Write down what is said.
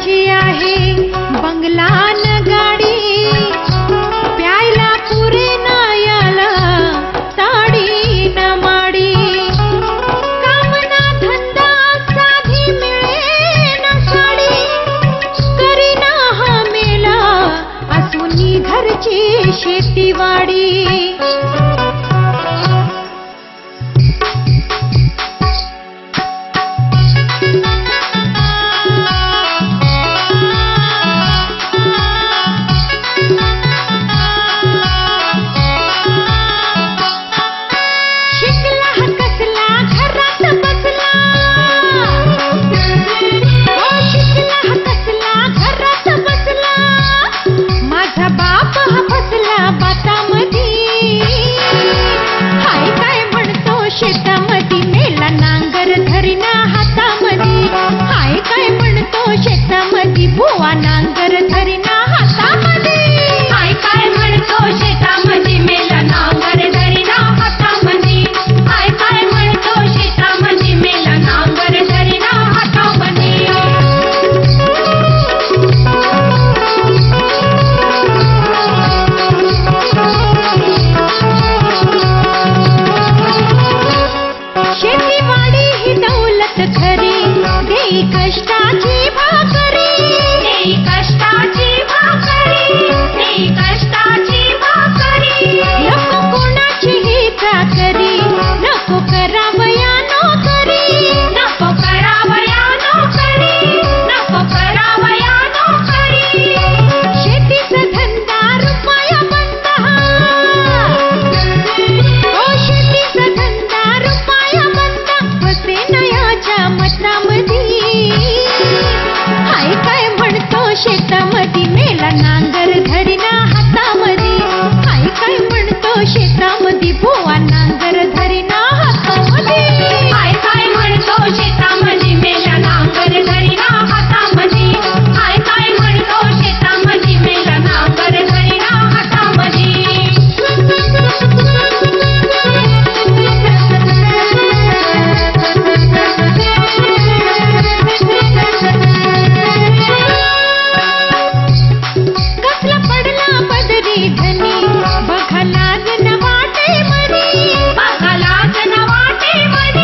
कोणाची आहे बंगला न गाडी, प्यायला पुरे नायाला ताडी न माडी, कामना धंदा साधी मिळे न साडी, करीना हा मेला असूनी घरची शेतीवाडी. शेतामधी मेला नांगर धरीना हातामधी, हाय काय म्हणतो शेतामधी बुवा नांगर धरीना हातामधी, हाय काय म्हणतो शेतामधी मेला नांगर धरीना हातामधी, हाय काय म्हणतो शेतामधी मेला नांगर धरीना हातामधी. शेतीवाडी ही दौलत खरी, देई कष्टाची भाकरी, देई कष्टाची भाकरी, देई कष्टाची भाकरी. नको कोणाची ही चाकरी, नको करावया नोकरी, नको करावया नोकरी, नको करावया नोकरी. शेतीचा धंदा रुपया बंदा, ओ शेतीचा धंदा रुपया बंदा, बसे नयाच्या मतामधी, हाय काय म्हणतो शेतामधी मेला नांगर धरीना हातामधी, हाय काय म्हणतो शेतामधी बुवा नांगर धरीना हातामधी, हाय काय म्हणतो शेतामधी मेला नांगर धरीना हातामधी, हाय काय म्हणतो शेतामधी मेला नांगर धरीना हातामधी. कसला पडला पदरी धनी, बघा लाज न वाटे मनी, बघा लाज न वाटे मनी,